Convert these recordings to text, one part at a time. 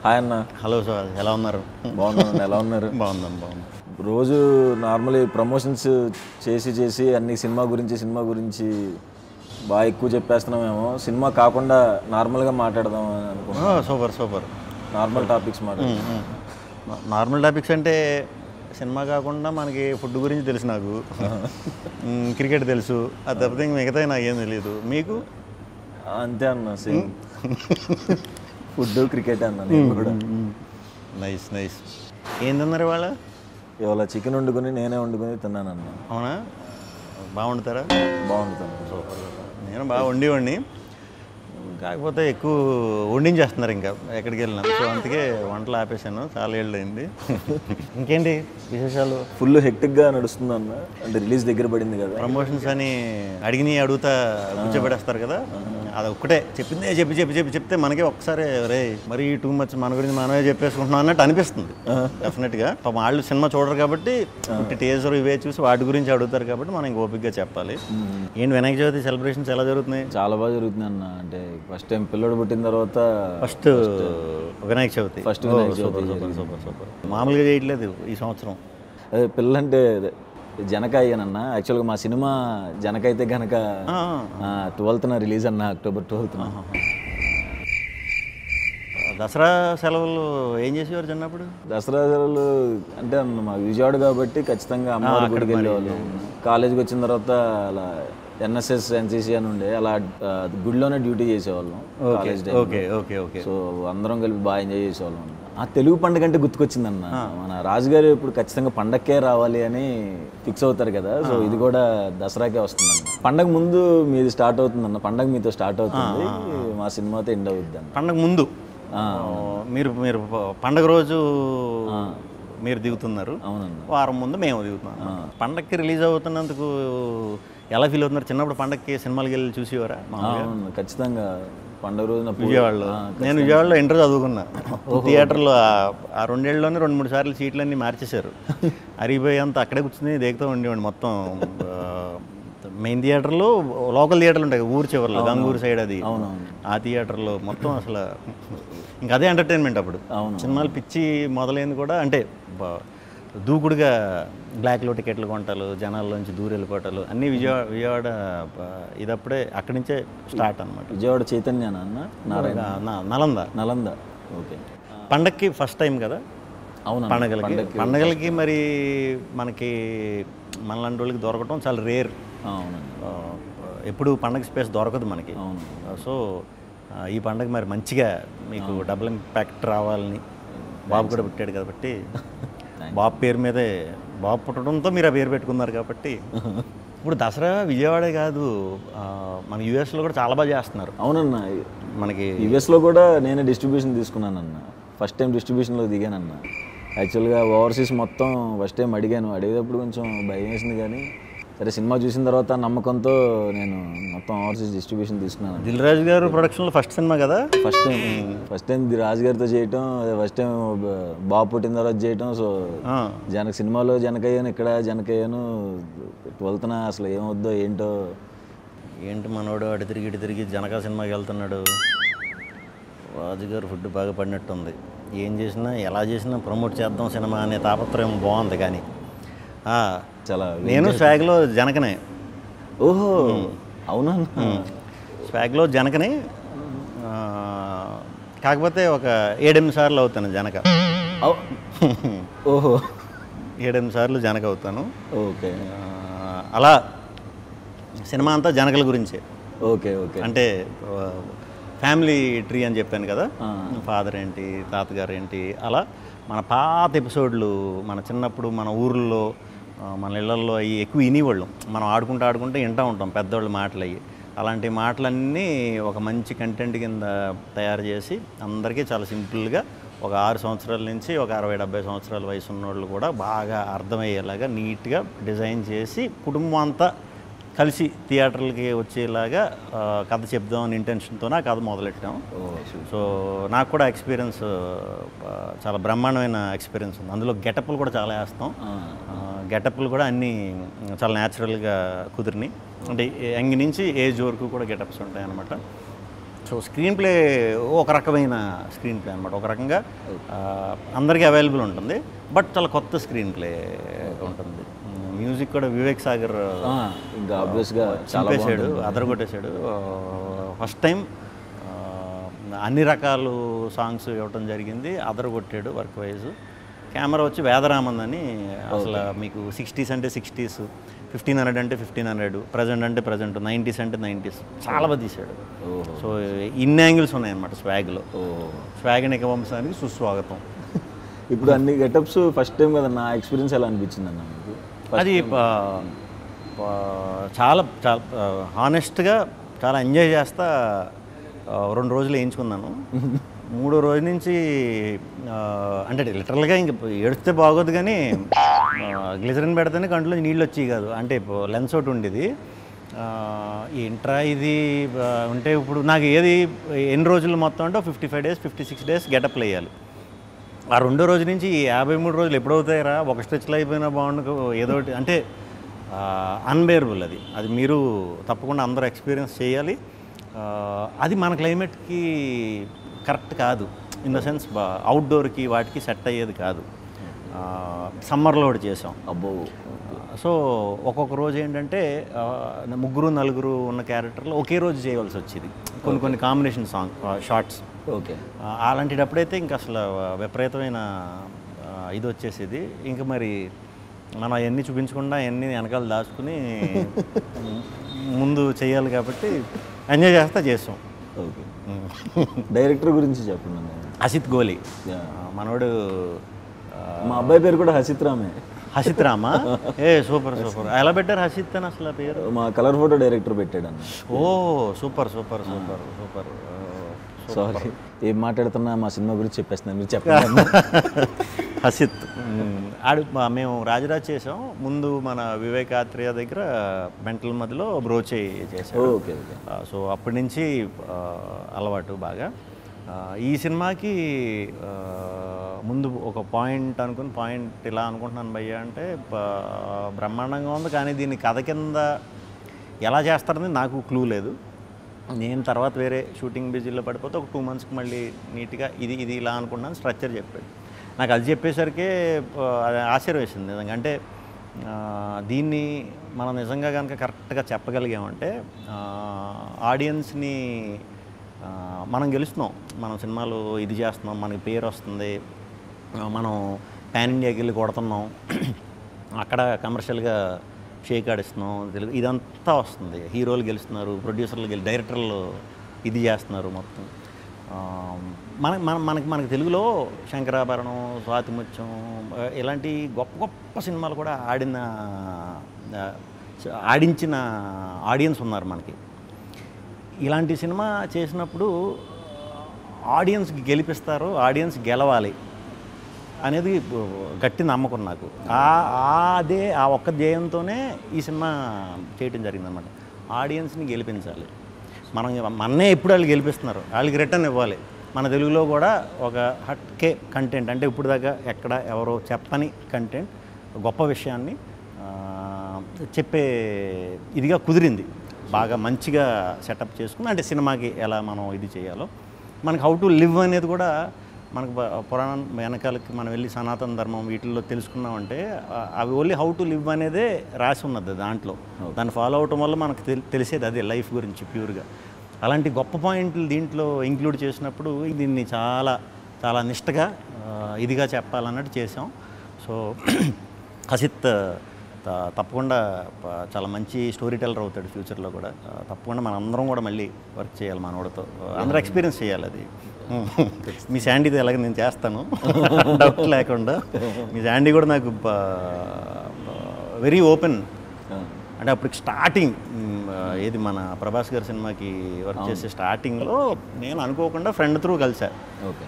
Hi అన్న. Hello sir, ఎలా ఉన్నారు? బాగున్నాను. ఎలా ఉన్నారు? బాగుంది. రోజు నార్మల్లీ ప్రమోషన్స్ చేసి అన్ని సినిమా గురించి బాగా ఎక్కువ చెప్పేస్తున్నామేమో. సినిమా కాకుండా నార్మల్గా మాట్లాడదాం అని అనుకుంటున్నాను. సూపర్. నార్మల్ టాపిక్స్ మాట్లాడదాం. నార్మల్ టాపిక్స్ అంటే సినిమా కాకుండా మనకి ఫుడ్ గురించి తెలుసు, నాకు క్రికెట్ తెలుసు, అది తప్పితే మిగతా నాకేం తెలియదు. మీకు? అంతే అన్న, సేమ్. ఫుడ్ క్రికెట్ అన్న నేను కూడా. నైస్. ఏం తిన్నారు ఇవాళ? ఇవాళ చికెన్ వండుకొని నేనే వండుకొని తిన్నాను అన్న. అవునా? బాగుండుతారా? బాగుంటుంది. సూపర్. నేను బాగా వండి కాకపోతే ఎక్కువ వండించేస్తున్నారు ఇంకా ఎక్కడికి వెళ్ళినా. సో అందుకే వంటలు ఆపేశాను, చాలా ఏళ్ళు అయింది. ఇంకేంటి విశేషాలు? ఫుల్ హెక్టిక్గా నడుస్తుంది అన్న. అంటే రిలీజ్ దగ్గర పడింది కదా, ప్రమోషన్స్ అని అడుగుతా కూర్చోబెడేస్తారు కదా, అది ఒక్కటే చెప్పిందే చెప్తే మనకే ఒక్కసారి రే మరి టూ మచ్ మన గురించి మనమే చెప్పేసుకుంటున్నాం అన్నట్టు అనిపిస్తుంది. డెఫినెట్గా వాళ్ళు సినిమా చూడరు కాబట్టి టేజర్ ఇవే చూసి వాటి గురించి అడుగుతారు కాబట్టి మనం ఇంక ఓపికగా చెప్పాలి. ఏంటి వినాయక చవితి సెలబ్రేషన్స్ ఎలా జరుగుతున్నాయి? చాలా బాగా జరుగుతుంది అన్న. అంటే ఫస్ట్ టైం పిల్లడు పుట్టిన తర్వాత ఫస్ట్ వినాయక చవితి. సూపర్. మామూలుగా చేయట్లేదు ఈ సంవత్సరం. అదే పిల్లంటే జనకాయ అయ్యానన్న. యాక్చువల్గా మా సినిమా జనక అయితే కనుక 12న రిలీజ్ అన్న, అక్టోబర్ 12న. దసరా సెలవులు ఏం చేసేవారు చిన్నప్పుడు? దసరా సెలవులు అంటే అన్న మా విజయవాడ కాబట్టి ఖచ్చితంగా అమ్మవారి గుడికి వెళ్ళేవాళ్ళు. కాలేజీకి వచ్చిన తర్వాత అలా ఎన్ఎస్ఎస్ ఎన్సీసీ అని ఉండే, అలా గుడిలోనే డ్యూటీ చేసేవాళ్ళం కాలేజ్ టైం. సో అందరం కలిపి బాగా ఎంజాయ్ చేసేవాళ్ళం. ఆ తెలుగు పండుగ అంటే గుర్తుకొచ్చిందన్న. మన రాజుగారు ఇప్పుడు ఖచ్చితంగా పండగకే రావాలి అని ఫిక్స్ అవుతారు కదా, సో ఇది కూడా దసరాకే వస్తుందన్న. పండగ ముందు మీది స్టార్ట్ అవుతుందన్న. పండగ మీతో స్టార్ట్ అవుతుంది, మా సినిమాతో ఎండ్ అవుద్ది అన్న. పండగ ముందు మీరు పండగ రోజు మీరు దిగుతున్నారు. అవునన్న. వారం ముందు మేము దిగుతున్నాం. పండగకి రిలీజ్ అవుతున్నందుకు ఎలా ఫీల్ అవుతున్నారు? చిన్నప్పుడు పండగకి సినిమాలకి వెళ్ళి చూసేవారా? ఖచ్చితంగా పండుగ రోజున విజయవాడలో. నేను విజయవాడలో ఇంటర్ చదువుకున్నా. థియేటర్లో ఆ 2 ఏళ్ళలోనే 2-3 సార్లు సీట్లన్నీ మార్చేశారు. అరిగిపోయేంత అక్కడే కూర్చుని దేగుతూ ఉండేవాడిని. మొత్తం మెయిన్ థియేటర్లో లోకల్ థియేటర్లు ఉంటాయి ఊరు చివరిలో, గంగూరు సైడ్, అది ఆ థియేటర్లో మొత్తం అసలు ఇంకా అదే ఎంటర్టైన్మెంట్. అప్పుడు సినిమాలు పిచ్చి మొదలైంది కూడా. అంటే దూకుడుగా బ్లాక్లో టికెట్లు కొంటాలు, జనాల్లోంచి దూరం వెళ్ళిపోవటాలు అన్నీ విజయవాడ ఇదప్పుడే అక్కడి నుంచే స్టార్ట్ అనమాట. విజయవాడ చైతన్య అన్న, నలంద. ఓకే. పండగకి ఫస్ట్ టైం కదా. అవును. పండగలకి మరి మనకి మనలాంటి వాళ్ళకి దొరకటం చాలా రేర్. అవునండి. ఎప్పుడు పండగ స్పేస్ దొరకదు మనకి. అవును. సో ఈ పండగ మరి మంచిగా మీకు డబుల్ ఇంపాక్ట్ రావాలని బాబు కూడా పుట్టాడు కాబట్టి బాబు పేరు మీదే, బాబు పుట్టడంతో మీరు ఆ పేరు పెట్టుకున్నారు కాబట్టి. ఇప్పుడు దసరా విజయవాడే కాదు, మన యూఎస్లో కూడా చాలా బాగా చేస్తున్నారు. అవునన్న. మనకి యూఎస్లో కూడా నేనే డిస్ట్రిబ్యూషన్ తీసుకున్నానన్న. ఫస్ట్ టైం డిస్ట్రిబ్యూషన్లో దిగానన్న. యాక్చువల్గా ఓవర్సీస్ మొత్తం ఫస్ట్ టైం అడిగేటప్పుడు కొంచెం భయం వేసింది, కానీ సరే సినిమా చూసిన తర్వాత నమ్మకంతో నేను మొత్తం ఓవర్సీస్ డిస్ట్రిబ్యూషన్ తీసుకున్నాను. దిల్ రాజు గారు ప్రొడక్షన్లో ఫస్ట్ సినిమా కదా. ఫస్ట్ టైం రాజు గారితో చేయటం, ఫస్ట్ టైం బాబు పుట్టిన తర్వాత చేయటం. సో సినిమాలో జనకయ్యాను, ఇక్కడ జనకయ్యాను. 12న అసలు ఏమవుద్దో ఏంటి మనోడు అటు తిరిగి జనక సినిమాకి వెళ్తున్నాడు. రాజుగారు ఫుడ్ బాగా పడినట్టుంది. ఏం చేసినా ఎలా చేసినా ప్రమోట్ చేద్దాం సినిమా అనే తాపత్రయం బాగుంది. కానీ చాలా నేను స్వాగ్లో జనకనే. ఓహో, అవునా? స్వాగ్లో జనకనే, కాకపోతే ఒక 7-8 సార్లు అవుతాను జనక. ఓహో, 7-8 సార్లు జనక అవుతాను. ఓకే. అలా సినిమా అంతా జనకల గురించే. ఓకే. అంటే ఫ్యామిలీ ట్రీ అని చెప్పాను కదా, ఫాదర్ ఏంటి, తాతగారు ఏంటి, అలా మన పాత ఎపిసోడ్లు, మన చిన్నప్పుడు మన ఊర్లో మన ఇళ్లలో అవి ఎక్కువ వినేవాళ్ళం. మనం ఆడుకుంటూ వింటూ ఉంటాం పెద్దవాళ్ళు మాటలు. అవి అలాంటి మాటలన్నీ ఒక మంచి కంటెంట్ కింద తయారు చేసి అందరికీ చాలా సింపుల్గా ఒక 6 సంవత్సరాల నుంచి ఒక 60-70 సంవత్సరాల వయసు ఉన్నోళ్ళు కూడా బాగా అర్థమయ్యేలాగా నీట్గా డిజైన్ చేసి కుటుంబం అంతా కలిసి థియేటర్లకి వచ్చేలాగా కథ చెప్దామని ఇంటెన్షన్తో ఆ కథ మొదలెట్టాం. సో నాకు కూడా ఎక్స్పీరియన్స్ చాలా బ్రహ్మాండమైన ఎక్స్పీరియన్స్ ఉంది. అందులో గెటప్లు కూడా చాలా వేస్తాం. గెటప్లు కూడా అన్నీ చాలా న్యాచురల్గా కుదిరినాయి. అంటే యంగ్ నుంచి ఏజ్ వరకు కూడా గెటప్స్ ఉంటాయి అన్నమాట. సో స్క్రీన్ ప్లే ఒక రకమైన స్క్రీన్ ప్లే అనమాట, ఒక రకంగా అందరికీ అవైలబుల్ ఉంటుంది, బట్ చాలా కొత్త స్క్రీన్ ప్లే ఉంటుంది. మ్యూజిక్ కూడా వివేక్ సాగర్ ఇంకా ఆబ్వియస్గా చంపేశాడు, అదరగొట్టేశాడు. ఫస్ట్ టైం అన్ని రకాలు సాంగ్స్ ఇవ్వటం జరిగింది, అదరగొట్టాడు వర్క్ వైజ్. కెమెరా వచ్చి వేదరామన్ అని, అసలు మీకు 60s అంటే 60s, 1500 అంటే 1500, ప్రజెంట్ అంటే ప్రజెంట్, 90s అంటే 90s, చాలా బాగా తీశాడు. సో ఇన్ని యాంగిల్స్ ఉన్నాయన్నమాట స్వాగ్లో. స్వాగ్ని వంశానికి సుస్వాగతం. ఇప్పుడు అన్ని గెటప్స్ ఫస్ట్ టైం కదా, నా ఎక్స్పీరియన్స్ ఎలా అనిపించింది అన్న మీకు? అది చాలా చాలా హానెస్ట్గా చాలా ఎంజాయ్ చేస్తా 2 రోజులు వేయించుకున్నాను. 3వ రోజు నుంచి అంటే లిటరల్గా ఇంక ఏడిస్తే బాగోదు, కానీ గ్లిజరిన్ పెడితేనే కంట్లో నీళ్ళు వచ్చి కాదు, అంటే లెన్స్ ఒకటి ఉండేది. ఏంట్రా ఇది ఉంటే ఇప్పుడు నాకు ఏది ఎన్ని రోజులు మొత్తం అంటే 55 days 56 days గెటప్లు వేయాలి. ఆ 2వ రోజు నుంచి 53 రోజులు ఎప్పుడవుతాయిరా, ఒక స్ట్రెచ్లో అయిపోయినా బాగుండు ఏదో ఒకటి, అంటే అన్బేరబుల్. అది మీరు తప్పకుండా అందరూ ఎక్స్పీరియన్స్ చేయాలి. అది మన క్లైమేట్కి కరెక్ట్ కాదు, ఇన్ ద సెన్స్ అవుట్డోర్కి వాటికి సెట్ అయ్యేది కాదు. సమ్మర్లో ఒకటి చేసాం. అబ్బో. సో ఒక్కొక్క రోజు ఏంటంటే 3-4 ఉన్న క్యారెక్టర్లు ఒకే రోజు చేయవలసి వచ్చేది, కొన్ని కాంబినేషన్ షార్ట్స్. ఓకే. అలాంటిటప్పుడైతే ఇంక అసలు విపరీతమైన ఇది వచ్చేసేది. ఇంకా మరి మనం అవన్నీ చూపించకుండా అవన్నీ వెనకాల దాచుకుని ముందు చేయాలి కాబట్టి ఎంజాయ్ చేసాం. ఓకే. డైరెక్టర్ గురించి చెప్పండి. హసిత్ గోలి మనోడు. మా అబ్బాయి పేరు కూడా హసిత్ రామే. హసిత్ రామా? సూపర్. ఎలా పెట్టారు హసిత్ అని అసలు పేరు? మా కలర్ ఫోటో డైరెక్టర్ పెట్టాడు అన్న. ఓ సూపర్. సారీ, ఏం మాట్లాడుతున్నా మా సినిమా గురించి చెప్పేస్తున్నా, మీరు చెప్పండి. హసిత్ మేము రాజరాజ్ చేసాం. ముందు మన వివేక్ ఆత్రేయ దగ్గర మెంటల్ మధ్యలో బ్రోచే చేసాం. ఓకే. సో అప్పటి నుంచి అలవాటు బాగా. ఈ సినిమాకి ముందు ఒక పాయింట్ ఇలా అనుకుంటున్నాను భయ్య అంటే, బ్రహ్మాండంగా ఉంది, కానీ దీన్ని కథ కింద ఎలా చేస్తారని నాకు క్లూ లేదు. నేను తర్వాత వేరే షూటింగ్ బిజీలో పడిపోతే ఒక 2 monthsకి మళ్ళీ నీట్గా ఇది ఇలా అనుకున్నాను, స్ట్రక్చర్ చెప్పాడు. నాకు అది చెప్పేసరికి ఆశ్చర్యం వేసింది నిజంగా. అంటే దీన్ని మనం నిజంగా కనుక కరెక్ట్గా చెప్పగలిగామంటే ఆడియన్స్ని మనం గెలుస్తున్నాం. మనం సినిమాలు ఇది చేస్తున్నాం, మనకి పేరు వస్తుంది, మనం పాన్ ఇండియాకి వెళ్ళి కొడుతున్నాం, అక్కడ కమర్షియల్గా షేక్ ఆడిస్తున్నాం, తెలుగు ఇదంతా వస్తుంది. హీరోలు గెలుస్తున్నారు, ప్రొడ్యూసర్లు డైరెక్టర్లు ఇది చేస్తున్నారు మొత్తం. మనకి తెలుగులో శంకరాభరణం, స్వాతిముత్యం ఇలాంటి గొప్ప సినిమాలు కూడా ఆడించిన ఆడియన్స్ ఉన్నారు మనకి. ఇలాంటి సినిమా చేసినప్పుడు ఆడియన్స్కి గెలిపిస్తారు, ఆడియన్స్ గెలవాలి అనేది గట్టి నమ్మకం నాకు. ఆ ఒక్క ధ్యేయంతోనే ఈ సినిమా చేయడం జరిగిందన్నమాట. ఆడియన్స్ని గెలిపించాలి. మన్నే ఎప్పుడు వాళ్ళు గెలిపిస్తున్నారు, వాళ్ళకి రిటర్న్ ఇవ్వాలి. మన తెలుగులో కూడా ఒక హట్కే కంటెంట్, అంటే ఇప్పుడు దాకా ఎక్కడ ఎవరో చెప్పని కంటెంట్, గొప్ప విషయాన్ని చెప్పే ఇదిగా కుదిరింది. బాగా మంచిగా సెటప్ చేసుకుని, అంటే సినిమాకి ఎలా మనం ఇది చేయాలో, మనకి హౌ టు లివ్ అనేది కూడా మనకు పురాణం వెనకాలకి మనం వెళ్ళి సనాతన ధర్మం వీటిల్లో తెలుసుకున్నామంటే అవి ఓన్లీ హౌ టు లివ్ అనేదే రాసి ఉన్నది దాంట్లో. దాన్ని ఫాలో అవటం వల్ల మనకు తెలిసేది అదే లైఫ్ గురించి ప్యూర్గా. అలాంటి గొప్ప పాయింట్లు దీంట్లో ఇంక్లూడ్ చేసినప్పుడు దీన్ని చాలా చాలా నిష్టగా ఇదిగా చెప్పాలన్నట్టు చేసాం. సో హసిత్ తప్పకుండా చాలా మంచి స్టోరీ టెల్లర్ అవుతాడు ఫ్యూచర్లో కూడా. తప్పకుండా మన అందరం కూడా మళ్ళీ వర్క్ చేయాలి, మనోడితో అందరూ ఎక్స్పీరియన్స్ చేయాలి అది. మీ శాండీతో ఎలాగ నేను చేస్తాను డౌట్ లేకుండా. మీ శాండీ కూడా నాకు వెరీ ఓపెన్. అంటే అప్పటికి స్టార్టింగ్ ఏది మన ప్రభాస్ గారి సినిమాకి వర్క్ చేసే స్టార్టింగ్లో నేను అనుకోకుండా ఫ్రెండ్ త్రూ కలిసా. ఓకే.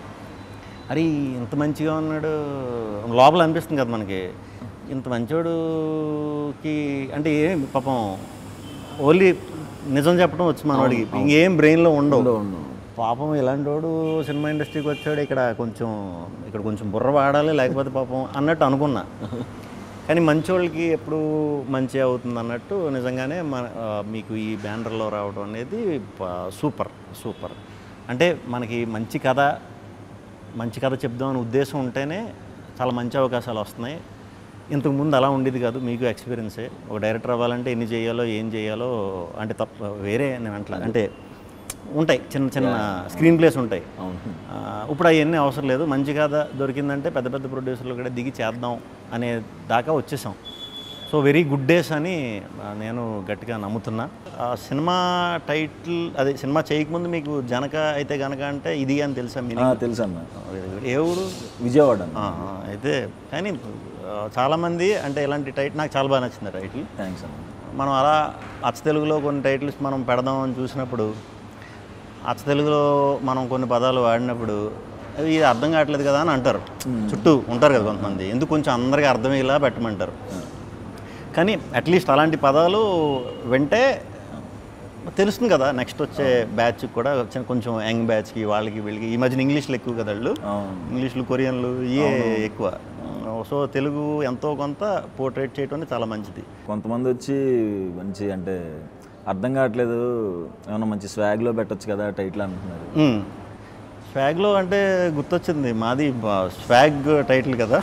అరే ఇంత మంచిగా ఉన్నాడు లోపల అనిపిస్తుంది కదా మనకి, ఇంత మంచోడుకి అంటే ఏం పాపం ఓన్లీ నిజం చెప్పడం వచ్చి మనవాడికి ఇంకేం బ్రెయిన్లో ఉండవు. పాపం ఇలాంటి వాడు సినిమా ఇండస్ట్రీకి వచ్చాడు, ఇక్కడ కొంచెం బుర్ర వాడాలి లేకపోతే పాపం అన్నట్టు అనుకున్నా. కానీ మంచోళ్ళకి ఎప్పుడు మంచి అవుతుంది అన్నట్టు నిజంగానే మీకు ఈ బ్యానర్లో రావడం అనేది సూపర్. అంటే మనకి మంచి కథ చెప్దామనే ఉద్దేశం ఉంటేనే చాలా మంచి అవకాశాలు వస్తున్నాయి. ఇంతకుముందు అలా ఉండేది కాదు. మీకు ఎక్స్పీరియన్సే. ఒక డైరెక్టర్ అవ్వాలంటే ఎన్ని చేయాలో ఏం చేయాలో అంటే వేరే నేను అట్లా అంటే ఉంటాయి, చిన్న చిన్న స్క్రీన్ ప్లేస్ ఉంటాయి. ఇప్పుడు అవన్నీ అవసరం లేదు. మంచి కథ దొరికిందంటే పెద్ద పెద్ద ప్రొడ్యూసర్లు కూడా దిగి చేద్దాం అనే దాకా వచ్చేసాం. సో వెరీ గుడ్ డేస్ అని నేను గట్టిగా నమ్ముతున్నా. సినిమా టైటిల్ అదే సినిమా చేయకముందు మీకు జనక అయితే గనక అంటే ఇది అని తెలుసా? మీకు తెలుసు అన్న. ఏ ఊరు? విజయవాడ. అయితే కానీ చాలామంది అంటే ఇలాంటి టైటిల్ నాకు చాలా బాగా నచ్చింది టైటిల్. థ్యాంక్స్ అన్న. మనం అలా అచ్చ తెలుగులో కొన్ని టైటిల్స్ మనం పెడదామని చూసినప్పుడు అచ్చ తెలుగులో మనం కొన్ని పదాలు వాడినప్పుడు అవి ఇది అర్థం కావట్లేదు కదా అని అంటారు. చుట్టూ ఉంటారు కదా కొంతమంది, ఎందుకు కొంచెం అందరికీ అర్థమయ్యేలా పెట్టమంటారు. కానీ అట్లీస్ట్ అలాంటి పదాలు వింటే తెలుస్తుంది కదా నెక్స్ట్ వచ్చే బ్యాచ్ కూడా, కొంచెం యంగ్ బ్యాచ్కి వాళ్ళకి వీళ్ళకి. ఈ మధ్యన ఇంగ్లీష్లు ఎక్కువ కదా వాళ్ళు, ఇంగ్లీష్లు కొరియన్లు ఇవే ఎక్కువ. సో తెలుగు ఎంతో కొంత పోర్ట్రేట్ చేయడం చాలా మంచిది. కొంతమంది వచ్చి మంచి అంటే అర్థం కావట్లేదు, ఏమన్నా మంచి స్వాగ్లో పెట్టచ్చు కదా టైటిల్ అంటున్నారు. స్వాగ్లో అంటే గుర్తొచ్చింది, మాది స్వాగ్ టైటిల్ కదా.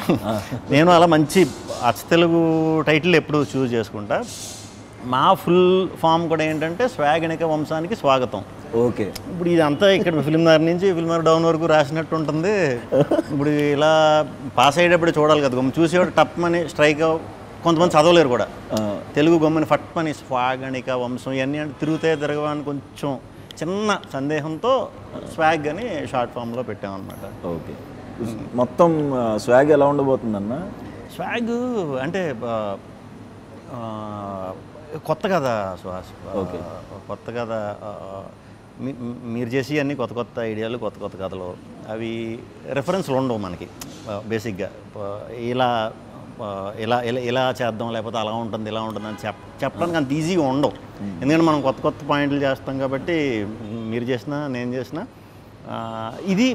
నేను అలా మంచి అచ్చ తెలుగు టైటిల్ ఎప్పుడు చూస్ చేసుకుంటా. మా ఫుల్ ఫామ్ కూడా ఏంటంటే స్వాగనిక వంశానికి స్వాగతం. ఓకే. ఇప్పుడు ఇదంతా ఇక్కడ ఫిల్మ్నగర్ నుంచి ఫిల్మ్నగర్ డౌన్ వరకు రాసినట్టు ఉంటుంది. ఇప్పుడు ఇలా పాస్ అయ్యేటప్పుడు చూడాలి కదా, చూసేవాడు టప్ అని స్ట్రైక్. కొంతమంది చదవలేరు కూడా తెలుగు గమ్మని ఫట్ అని స్వాగనిక వంశం ఇవన్నీ అంటే తిరగవని కొంచెం చిన్న సందేహంతో స్వాగ్ అని షార్ట్ ఫామ్లో పెట్టామన్నమాట. ఓకే. మొత్తం స్వాగ్ ఎలా ఉండబోతుందన్న? స్వాగ్ అంటే కొత్త కథ సుహాస్. ఓకే. కొత్త కథ మీరు చేసి అన్ని కొత్త కొత్త ఐడియాలు, కొత్త కొత్త కథలు. అవి రెఫరెన్స్లు ఉండవు మనకి బేసిక్గా. ఇలా ఇలా ఇలా ఇలా చేద్దాం లేకపోతే అలా ఉంటుంది ఇలా ఉంటుంది అని చెప్పడానికి అంత ఈజీగా ఉండవు. ఎందుకంటే మనం కొత్త కొత్త పాయింట్లు చేస్తాం కాబట్టి, మీరు చేసినా నేను చేసినా ఇది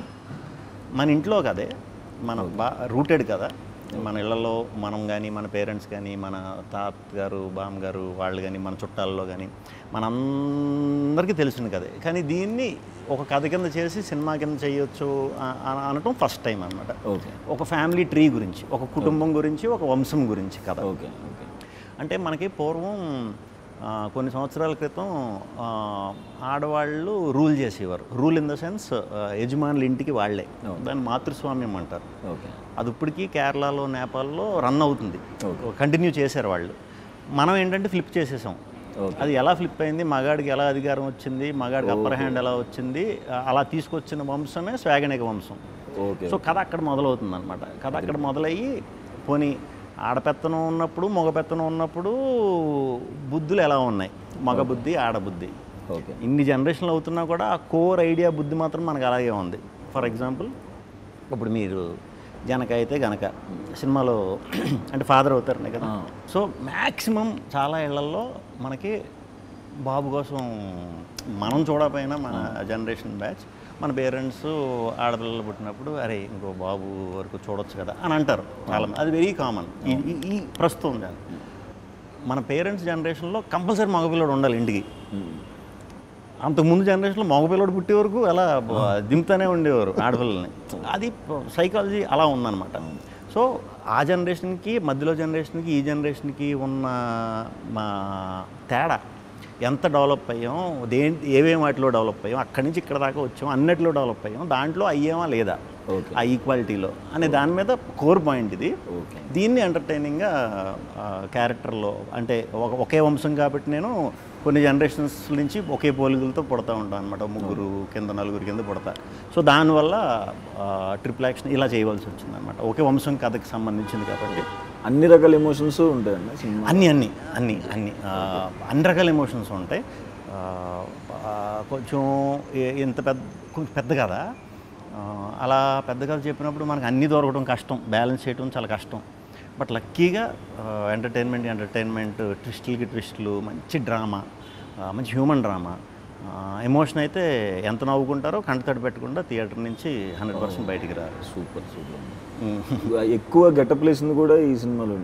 మన ఇంట్లో కదే, మన రూటెడ్ కదా. మన ఇళ్లలో మనం కానీ, మన పేరెంట్స్ కానీ, మన తాతగారు బామ్మగారు వాళ్ళు కానీ, మన చుట్టాల్లో కానీ మనందరికీ తెలిసింది కదే. కానీ దీన్ని ఒక కథ కింద చేసి సినిమా కింద చేయొచ్చు అనటం ఫస్ట్ టైం అనమాట. ఓకే. ఒక ఫ్యామిలీ ట్రీ గురించి, ఒక కుటుంబం గురించి, ఒక వంశం గురించి కథ. ఓకే. ఓకే. అంటే మనకి పూర్వం కొన్ని సంవత్సరాల క్రితం ఆడవాళ్ళు రూల్ చేసేవారు. రూల్ ఇన్ ద సెన్స్ యజమానుల ఇంటికి వాళ్ళే, దాన్ని మాతృస్వామ్యం అంటారు. ఓకే. అది ఇప్పటికీ కేరళలో నేపాల్లో రన్ అవుతుంది, కంటిన్యూ చేశారు వాళ్ళు. మనం ఏంటంటే ఫ్లిప్ చేసేసాం. అది ఎలా ఫ్లిప్ అయింది, మగాడికి ఎలా అధికారం వచ్చింది, మగాడికి అప్పర్ హ్యాండ్ ఎలా వచ్చింది, అలా తీసుకొచ్చిన వంశమే స్వాగనిక వంశం. సో కథ అక్కడ మొదలవుతుంది అనమాట. కథ అక్కడ మొదలయ్యి పోనీ ఆడపెత్తనం ఉన్నప్పుడు మగపెత్తనం ఉన్నప్పుడు బుద్ధులు ఎలా ఉన్నాయి, మగ బుద్ధి ఆడబుద్ధి. ఇన్ని జనరేషన్లు అవుతున్నా కూడా ఆ కోర్ ఐడియా బుద్ధి మాత్రం మనకు అలాగే ఉంది. ఫర్ ఎగ్జాంపుల్ ఇప్పుడు మీరు జనక అయితే గనక సినిమాలో అంటే ఫాదర్ అవుతారనే కదా. సో మ్యాక్సిమం చాలా ఇళ్లల్లో మనకి బాబు కోసం మనం చూడకపోయినా మన జనరేషన్ బ్యాచ్, మన పేరెంట్స్ ఆడపిల్లలు పుట్టినప్పుడు అరే ఇంకో బాబు వరకు చూడొచ్చు కదా అని అంటారు చాలామంది. అది వెరీ కామన్ ఈ ప్రస్తుతం. మన పేరెంట్స్ జనరేషన్లో కంపల్సరీ మగపిల్లడు ఉండాలి ఇంటికి. అంతకుముందు జనరేషన్లో మగపిల్లడు పుట్టే వరకు అలా దింపుతూనే ఉండేవారు ఆడపిల్లల్ని. అది సైకాలజీ అలా ఉందన్నమాట. సో ఆ జనరేషన్కి, మధ్యలో జనరేషన్కి, ఈ జనరేషన్కి ఉన్న మా తేడా ఎంత డెవలప్ అయ్యాం, ఏమేమి వాటిలో డెవలప్ అయ్యాం, అక్కడి నుంచి ఇక్కడ దాకా వచ్చాం, అన్నిటిలో డెవలప్ అయ్యాం, దాంట్లో అయ్యామా లేదా ఆ ఈక్వాలిటీలో అనే దాని మీద కోర్ పాయింట్ ఇది. దీన్ని ఎంటర్టైనింగ్గా క్యారెక్టర్లో అంటే ఒకే వంశం కాబట్టి నేను కొన్ని జనరేషన్స్ నుంచి ఒకే పోలికలతో పుడతా ఉంటాను అనమాట. ముగ్గురు కింద నలుగురు కింద పుడతా. సో దానివల్ల ట్రిపుల్ యాక్షన్ ఇలా చేయవలసి వచ్చింది అనమాట. ఒకే వంశం కథకి సంబంధించింది కాబట్టి అన్ని రకాల ఎమోషన్స్ ఉంటాయండి. అన్ని రకాల ఎమోషన్స్ ఉంటాయి. కొంచెం ఇంత పెద్ద కథ, అలా పెద్ద కథ చెప్పినప్పుడు మనకు అన్నీ దొరకడం కష్టం, బ్యాలెన్స్ చేయడం చాలా కష్టం. బట్ లక్కీగా ఎంటర్టైన్మెంట్ ట్విస్టులు, మంచి డ్రామా, మంచి హ్యూమన్ డ్రామా, ఎమోషన్ అయితే ఎంత నవ్వుకుంటారో కంటతడి పెట్టకుండా థియేటర్ నుంచి 100% బయటికి రారు. సూపర్. ఎక్కువ గెటప్ వేసింది కూడా ఈ సినిమాలో.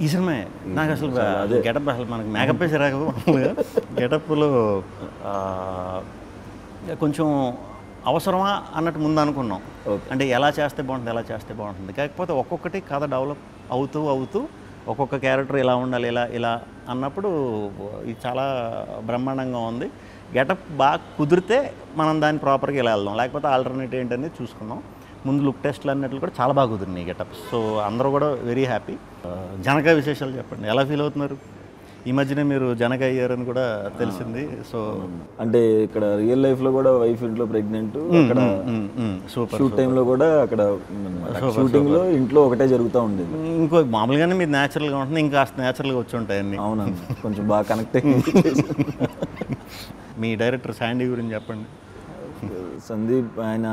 ఈ సినిమా నాకు అసలు గెటప్ అసలు మనకు మేకప్ వేసి రాక గెటప్లో కొంచెం అవసరమా అన్నట్టు ముందు అనుకున్నాం. Okay. అంటే ఎలా చేస్తే బాగుంటుంది, ఎలా చేస్తే బాగుంటుంది. కాకపోతే ఒక్కొక్కటి కథ డెవలప్ అవుతూ ఒక్కొక్క క్యారెక్టర్ ఇలా ఉండాలి, ఇలా అన్నప్పుడు ఇది చాలా బ్రహ్మాండంగా ఉంది. గెటప్ బాగా కుదిరితే మనం దాన్ని ప్రాపర్గా ఇలా వెళ్దాం, లేకపోతే ఆల్టర్నేట్ ఏంటనేది చూసుకుందాం. ముందు లుక్ టెస్ట్లు అన్నట్లు కూడా చాలా బాగా కుదిరినాయి గెటప్స్. సో అందరూ కూడా వెరీ హ్యాపీ. జనక విశేషాలు చెప్పండి, ఎలా ఫీల్ అవుతున్నారు? ఈ మధ్యనే మీరు జనక అయ్యారని కూడా తెలిసింది. సో అంటే ఇక్కడ రియల్ లైఫ్లో కూడా వైఫ్ ఇంట్లో ప్రెగ్నెంట్, అక్కడ సూపర్. షూట్ టైంలో కూడా అక్కడ షూటింగ్లో ఇంట్లో ఒకటే జరుగుతూ ఉండేది. ఇంకో మామూలుగానే మీరు న్యాచురల్గా ఉంటుంది, ఇంకా న్యాచురల్గా వచ్చి ఉంటాయి అన్నీ. అవునన్నా, కొంచెం బాగా కనెక్ట్ అయ్యి. మీ డైరెక్టర్ శాండీ గురించి చెప్పండి. సందీప్ ఆయన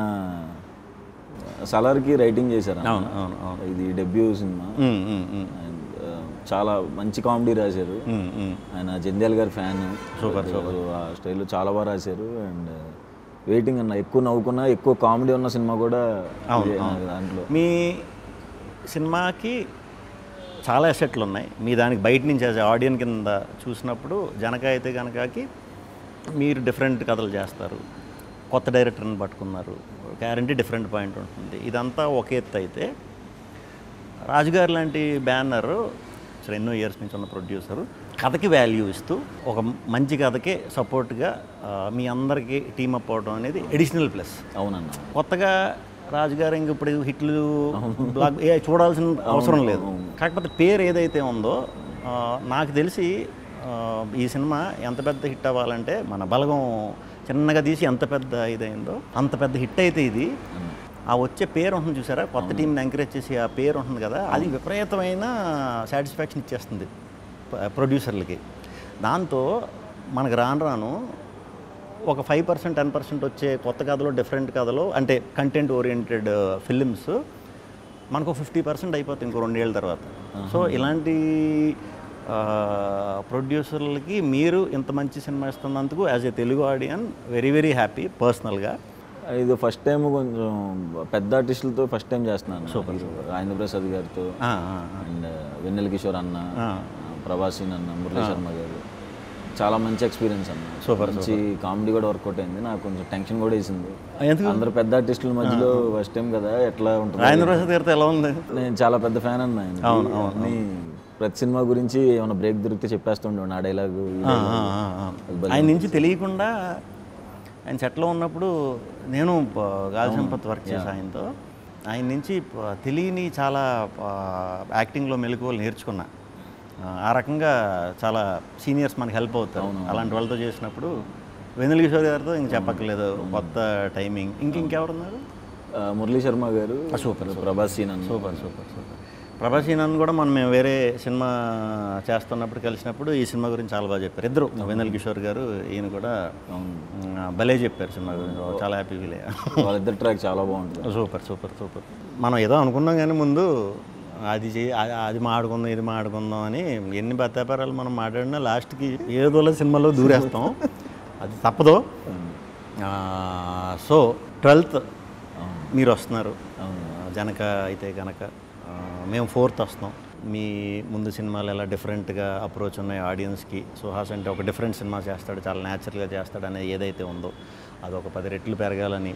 సలార్కి రైటింగ్ చేశారు. అవును అవును అవును. ఇది డెబ్యూ సినిమా. అండ్ చాలా మంచి కామెడీ రాశారు. ఆయన జంధ్యాల గారి ఫ్యాన్. Super super. ఆ స్టైల్లో చాలా బాగా రాశారు. అండ్ వెయిటింగ్ అన్న, ఎక్కువ నవ్వుకున్నా, ఎక్కువ కామెడీ ఉన్న సినిమా కూడా దాంట్లో. మీ సినిమాకి చాలా ఎసెట్లు ఉన్నాయి. మీ దానికి బయట నుంచి యాజ్ ఆడియన్స్ కింద చూసినప్పుడు జనక అయితే కనుకకి మీరు డిఫరెంట్ కథలు చేస్తారు, కొత్త డైరెక్టర్ని పట్టుకున్నారు, గ్యారంటీ డిఫరెంట్ పాయింట్ ఉంటుంది. ఇదంతా ఒక ఎత్తు అయితే, రాజుగారు లాంటి బ్యానర్ అసలు ఎన్నో ఇయర్స్ నుంచి ఉన్న ప్రొడ్యూసరు కథకి వాల్యూ ఇస్తూ ఒక మంచి కథకే సపోర్ట్గా మీ అందరికీ టీమప్ అవడం అనేది ఎడిషనల్ ప్లస్. అవునన్న, కొత్తగా రాజుగారు ఇంక ఇప్పుడు హిట్లు బ్లాక్ చూడాల్సిన అవసరం లేదు. కాకపోతే పేరు ఏదైతే ఉందో, నాకు తెలిసి ఈ సినిమా ఎంత పెద్ద హిట్ అవ్వాలంటే, మన బలగం చిన్నగా తీసి ఎంత పెద్ద ఇదైందో అంత పెద్ద హిట్ అయితే ఇది. ఆ వచ్చే పేరు ఉంటుంది చూసారా, కొత్త టీంని ఎంకరేజ్ చేసి ఆ పేరు ఉంటుంది కదా, అది విపరీతమైన సాటిస్ఫాక్షన్ ఇచ్చేస్తుంది ప్రొడ్యూసర్లకి. దాంతో మనకు రాను ఒక 5% 10% వచ్చే కొత్త కథలో, డిఫరెంట్ కథలో, అంటే కంటెంట్ ఓరియంటెడ్ ఫిలిమ్స్ మనకు 50% అయిపోతుంది ఇంకో 2 ఏళ్ళ తర్వాత. సో ఇలాంటి ప్రొడ్యూసర్లకి మీరు ఇంత మంచి సినిమా ఇస్తున్నందుకు as a Telugu audience very very happy పర్సనల్గా. ఇది ఫస్ట్ టైం కొంచెం పెద్ద ఆర్టిస్టులతో ఫస్ట్ టైం చేస్తున్నాను. సూపర్. రాజేంద్ర ప్రసాద్ గారితో, అండ్ వెన్నెల కిషోర్ అన్న, ప్రభాసీన్ అన్న, మురళీ శర్మ గారు, చాలా మంచి ఎక్స్పీరియన్స్ అన్న. సూపర్. మంచి కామెడీ కూడా వర్కౌట్ అయింది. నాకు కొంచెం టెన్షన్ కూడా వేసింది, అందరు పెద్ద ఆర్టిస్టుల మధ్యలో ఫస్ట్ టైం కదా, ఎట్లా ఉంటుంది. రాజేంద్ర ప్రసాద్ గారితో ఎలా ఉంది? నేను చాలా పెద్ద ఫ్యాన్ అన్న ఆయన. ప్రతి సినిమా గురించి ఏమైనా బ్రేక్ దొరికితే చెప్పేస్తుండే ఆ డైలాగు. ఆయన నుంచి తెలియకుండా ఆయన సెట్లో ఉన్నప్పుడు నేను గాలి సంపత్ వర్క్ చేసి ఆయనతో, ఆయన నుంచి తెలియని చాలా యాక్టింగ్లో మెలకువలు నేర్చుకున్నా. ఆ రకంగా చాలా సీనియర్స్ మనకి హెల్ప్ అవుతారు. అలాంటి వాళ్ళతో చేసినప్పుడు వెన్నెల కిషోర్ గారితో ఇంక చెప్పక్కర్లేదు, కొత్త టైమింగ్. ఇంకెవరున్నారు? మురళీ శర్మ గారు. సూపర్. ప్రభాసీన్ అన్న. సూపర్. ప్రభాసీన్ కూడా మేము వేరే సినిమా చేస్తున్నప్పుడు కలిసినప్పుడు ఈ సినిమా గురించి చాలా బాగా చెప్పారు ఇద్దరు, వెన్నెల కిషోర్ గారు ఈయన కూడా భలే చెప్పారు సినిమా గురించి. చాలా హ్యాపీ ఫీల్ అయ్యా. వాళ్ళిద్దరు ట్రాక్ చాలా బాగుంటుంది. సూపర్. మనం ఏదో అనుకున్నాం కానీ ముందు అది మాడుకుందాం, ఇది మాడుకుందాం అని ఎన్ని బత్తాపారాలు మనం మాట్లాడినా లాస్ట్కి ఏదోలా సినిమాలో దూరేస్తాం. అది తప్పదు. సో 12th మీరు వస్తున్నారు. జనక అయితే కనుక మేము 4th వస్తాం. మీ ముందు సినిమాలు ఎలా డిఫరెంట్గా అప్రోచ్ ఉన్నాయి ఆడియన్స్కి, సుహాస్ అంటే ఒక డిఫరెంట్ సినిమా చేస్తాడు, చాలా న్యాచురల్గా చేస్తాడు అనేది ఏదైతే ఉందో అదొక 10 రెట్లు పెరగాలని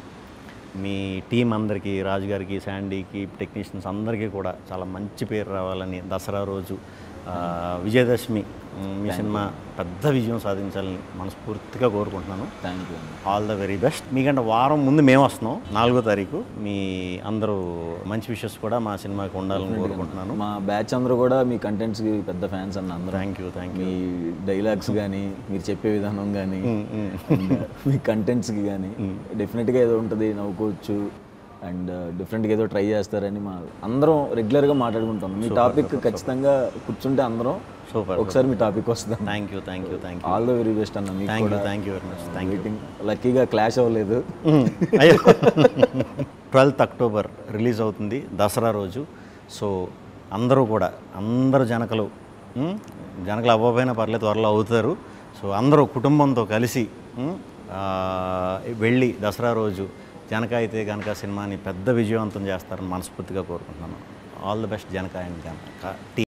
మీ టీం అందరికీ, రాజుగారికి, శాండీకి, టెక్నీషియన్స్ అందరికీ కూడా చాలా మంచి పేరు రావాలని, దసరా రోజు విజయదశమి మీ సినిమా పెద్ద విజయం సాధించాలని మనస్ఫూర్తిగా కోరుకుంటున్నాను. Thank you. All the very best. మీకంటే వారం ముందు మేము వస్తున్నాం, 4వ తారీఖు. మీ అందరూ మంచి విషెస్ కూడా మా సినిమాకి ఉండాలని కోరుకుంటున్నాను. మా బ్యాచ్ అందరూ కూడా మీ కంటెంట్స్కి పెద్ద ఫ్యాన్స్ అన్న అందరూ. Thank you. మీ డైలాగ్స్ కానీ, మీరు చెప్పే విధానం కానీ, మీ కంటెంట్స్కి కానీ డెఫినెట్గా ఏదో ఉంటుంది, నవ్వుకోవచ్చు. అండ్ డిఫరెంట్గా ఏదో ట్రై చేస్తారని మా అందరం రెగ్యులర్గా మాట్లాడుకుంటాం. మీ టాపిక్ ఖచ్చితంగా కూర్చుంటే అందరం సూపర్ ఒకసారి మీ టాపిక్ వస్తాం. Thank you. All the very best అన్న. మీకు కూడా thank you very much. Waiting. లక్కీగా క్లాష్ అవ్వలేదు. 12th అక్టోబర్ రిలీజ్ అవుతుంది, దసరా రోజు. సో అందరూ జనకలు అవ్వకపోయినా పర్లేదు, త్వరలో అవుతారు. సో అందరూ కుటుంబంతో కలిసి వెళ్ళి దసరా రోజు జనక అయితే కనుక సినిమాని పెద్ద విజయవంతం చేస్తారని మనస్ఫూర్తిగా కోరుకుంటున్నాను. All the best Janaka and Janaka team.